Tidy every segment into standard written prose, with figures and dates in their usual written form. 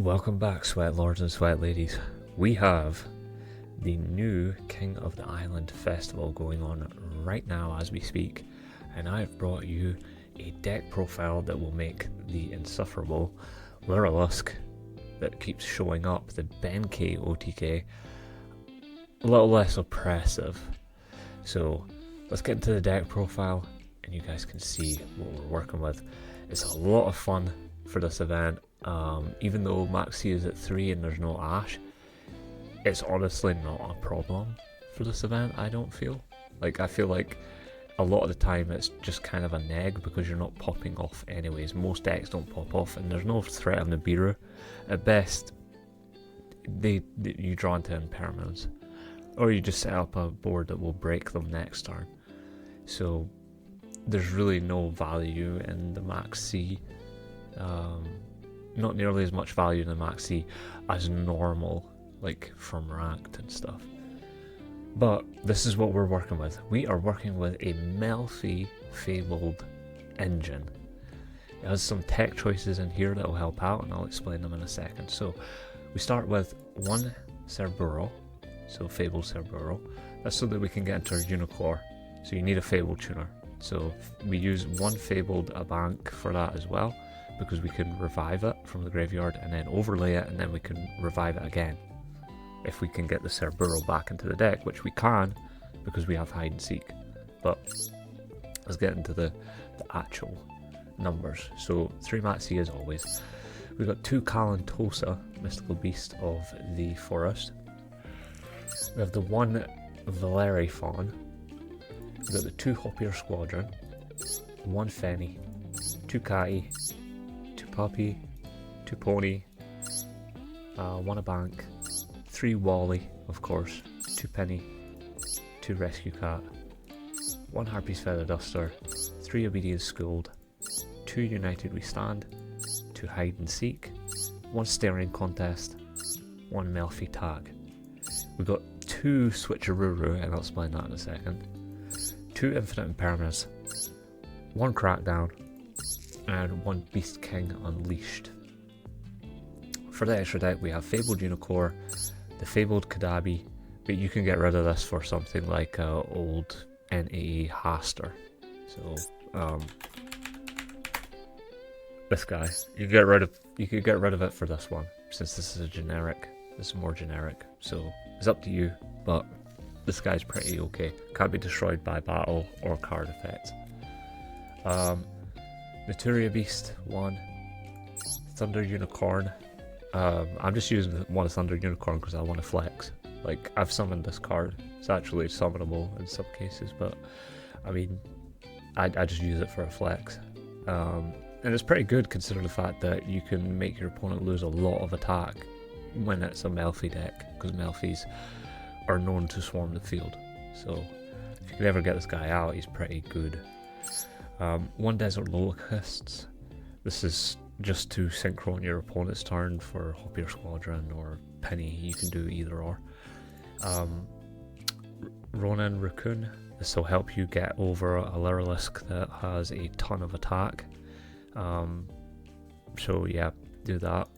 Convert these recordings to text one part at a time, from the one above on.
Welcome back, sweat lords and sweat ladies. We have the new King of the Island festival going on right now as we speak, and I've brought you a deck profile that will make the insufferable Lurlusk that keeps showing up, the Benkei OTK, a little less oppressive. So let's get into the deck profile and you guys can see what we're working with. It's a lot of fun for this event. Even though Max C is at 3 and there's no Ash, it's honestly not a problem for this event, I don't feel. I feel like a lot of the time it's just kind of a neg because you're not popping off anyways. Most decks don't pop off and there's no threat of Nibiru. At best, you draw into impermanence. Or you just set up a board that will break them next turn. So there's really no value in the Max C. Not nearly as much value in the Max C as normal, like from ranked and stuff. But this is what we're working with. We are working with a Melffy Fabled engine. It has some tech choices in here that will help out, and I'll explain them in a second. So we start with one Cerbero, so Fabled Cerbero. That's so that we can get into our Unicorn. So you need a Fabled tuner. So we use one Fabled a bank for that as well, because we can revive it from the graveyard and then overlay it, and then we can revive it again if we can get the Cerbero back into the deck, which we can because we have hide and seek. But let's get into the actual numbers. So 3 Maxi as always. We've got 2 Kalantosa, Mystical Beast of the Forest. We have the 1 Valeri Fawn. We've got the 2 Hopier Squadron, 1 Fenny, 2 Kai, 2 Puppy, 2 Pony, 1 a bank, 3 Wally, of course, 2 Penny, 2 Rescue Cat, 1 Harpy's Feather Duster, 3 Obedience Schooled, 2 United We Stand, 2 Hide and Seek, 1 Staring Contest, 1 Melffy Tag. We've got 2 Switcheroo, and I'll explain that in a second, 2 Infinite Impermanence, 1 Crackdown, and 1 Beast King Unleashed. For the extra deck we have Fabled Unicorn, the Fabled Kadabi, but you can get rid of this for something like old NAE Haster. So this guy, you could get rid of it for this one, since this is a generic. This is more generic, so it's up to you, but this guy's pretty okay. Can't be destroyed by battle or card effects. Naturia Beast 1, Thunder Unicorn. I'm just using one Thunder Unicorn because I want to flex. I've summoned this card. It's actually summonable in some cases, but I mean, I just use it for a flex. And it's pretty good considering the fact that you can make your opponent lose a lot of attack when it's a Melffy deck, because Melffys are known to swarm the field. So if you can ever get this guy out, he's pretty good. 1 Desert Locusts. This is just to synchro on your opponent's turn for Hopier Squadron or Penny. You can do either or. Ronin Raccoon. This will help you get over a Lurlusk that has a ton of attack. So yeah, do that.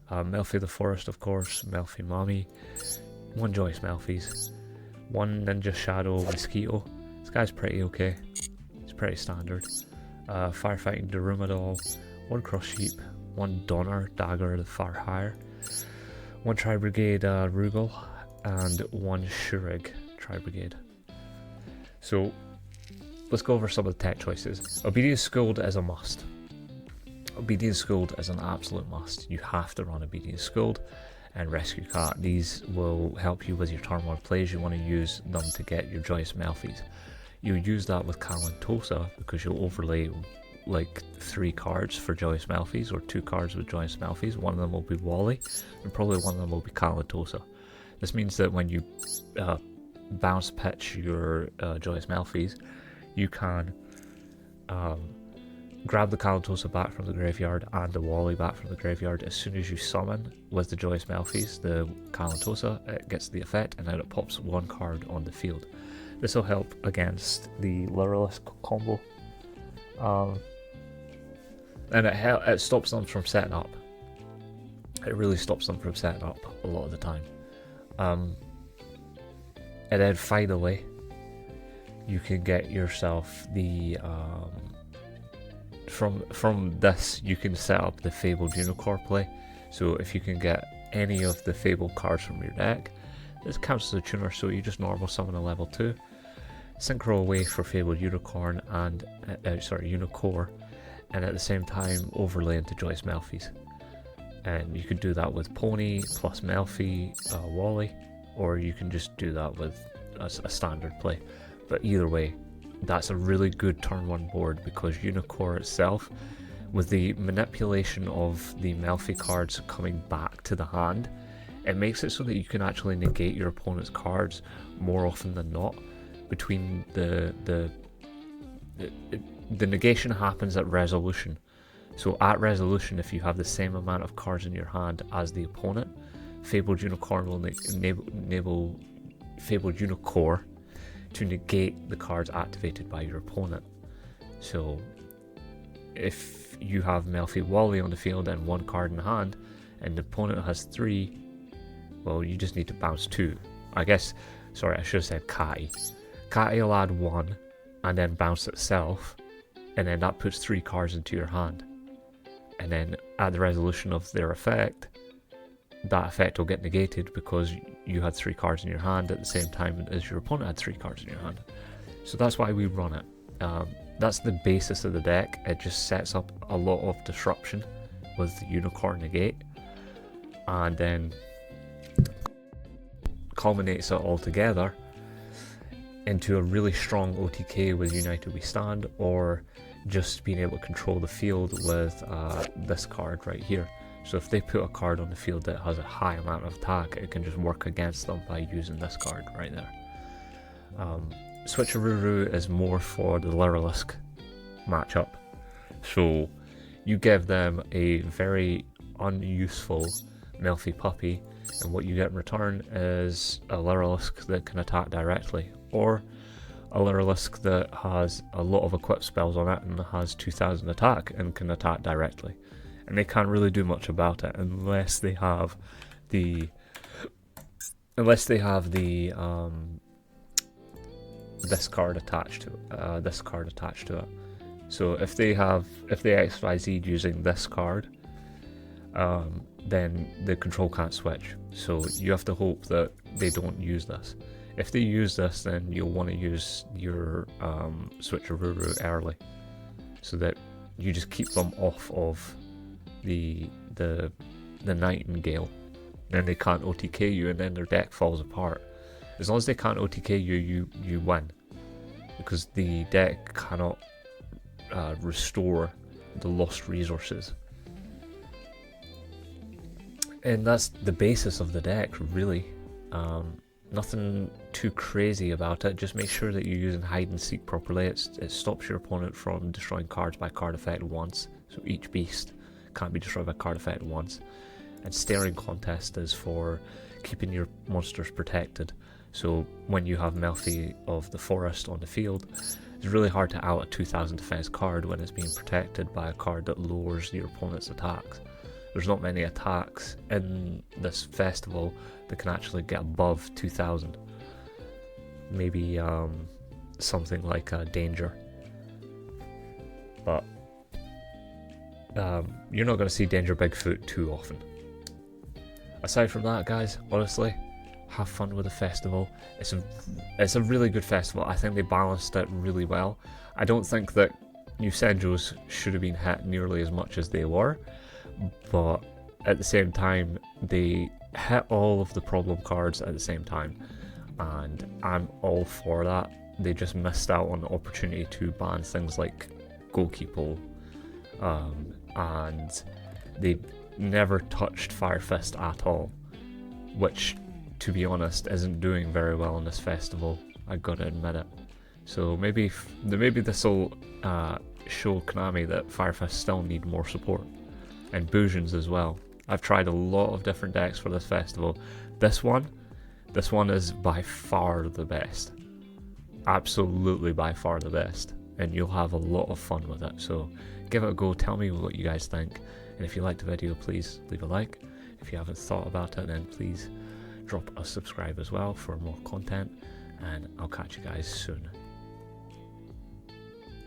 Melffy the Forest, of course. Melffy Mommy. 1 Joyce Melffys. 1 Ninja Shadow Mosquito. This guy's pretty okay. Pretty standard. Firefighting Darumadol, 1 Cross Sheep, 1 Donner Dagger the Far Higher, 1 Tri-Brigade Rugal, and 1 Shurig Tri-Brigade. So let's go over some of the tech choices. Obedience Schooled is a must. Obedience Schooled is an absolute must. You have to run Obedience Schooled and Rescue Cat. These will help you with your turn 1 plays. You want to use them to get your Joyous Melffys. You use that with Kalantosa because you'll overlay 3 cards for Joyous Melffys, or 2 cards with Joyous Melffys. One of them will be Wally, and probably one of them will be Kalantosa. This means that when you bounce pitch your Joyous Melffys, you can grab the Kalantosa back from the graveyard and the Wally back from the graveyard as soon as you summon with the Joyous Melffys. The Kalantosa, it gets the effect, and then it pops 1 card on the field. This will help against the Lurlusk combo, and it stops them from setting up. It really stops them from setting up a lot of the time. And then finally, you can get yourself the from this you can set up the Fabled Unicorn play. So if you can get any of the Fabled cards from your deck, this counts as a tuner, so you just normal summon a level 2, synchro away for Fabled Unicorn and Unicorn, and at the same time overlay into Joyous Melffys. And you could do that with Pony plus Melffy Wally, or you can just do that with a standard play. But either way, that's a really good turn 1 board, because Unicorn itself, with the manipulation of the Melffy cards coming back to the hand, it makes it so that you can actually negate your opponent's cards more often than not. Between the negation happens at resolution. So at resolution, if you have the same amount of cards in your hand as the opponent, Fabled Unicorn will enable Fabled Unicorn to negate the cards activated by your opponent. So if you have Melffy Wally on the field and 1 card in hand, and the opponent has 3, well, you just need to bounce 2. I should have said Catty. Catty will add 1 and then bounce itself, and then that puts 3 cards into your hand. And then at the resolution of their effect, that effect will get negated because you had 3 cards in your hand at the same time as your opponent had 3 cards in your hand. So that's why we run it. That's the basis of the deck. It just sets up a lot of disruption with the Unicorn negate, and then culminates it all together into a really strong OTK with United We Stand, or just being able to control the field with this card right here. So if they put a card on the field that has a high amount of attack, it can just work against them by using this card right there. Switcheroo is more for the Lyrilisk matchup. So you give them a very unuseful Melffy puppy, and what you get in return is a Lyrilisk that can attack directly, or a Lyrilisk that has a lot of equipped spells on it and has 2000 attack and can attack directly. And they can't really do much about it unless they have the this card attached to it. So if they XYZ using this card, then the control can't switch. So you have to hope that they don't use this. If they use this, then you'll want to use your Switcheroo early, so that you just keep them off of the Nightingale. Then they can't OTK you, and then their deck falls apart. As long as they can't OTK you, you win, because the deck cannot restore the lost resources. And that's the basis of the deck, really. Nothing too crazy about it. Just make sure that you're using hide and seek properly. It stops your opponent from destroying cards by card effect once. So each beast can't be destroyed by card effect once. And staring contest is for keeping your monsters protected. So when you have Melffy of the Forest on the field, it's really hard to out a 2000 defense card when it's being protected by a card that lowers your opponent's attacks. There's not many attacks in this festival that can actually get above 2000. Maybe something like Danger. But you're not going to see Danger Bigfoot too often. Aside from that, guys, honestly, have fun with the festival. It's a really good festival. I think they balanced it really well. I don't think that New Senjos should have been hit nearly as much as they were, but at the same time they hit all of the problem cards at the same time, and I'm all for that. They just missed out on the opportunity to ban things like Goalkeeper, and they never touched Fire Fist at all, which, to be honest, isn't doing very well in this festival. I gotta admit it. So maybe this will show Konami that Fire Fist still need more support, and Boujins as well. I've tried a lot of different decks for this festival. This one is by far the best. Absolutely by far the best, and you'll have a lot of fun with it. So give it a go. Tell me what you guys think, and if you liked the video, please leave a like, If you haven't thought about it, then please drop a subscribe as well for more content, and I'll catch you guys soon.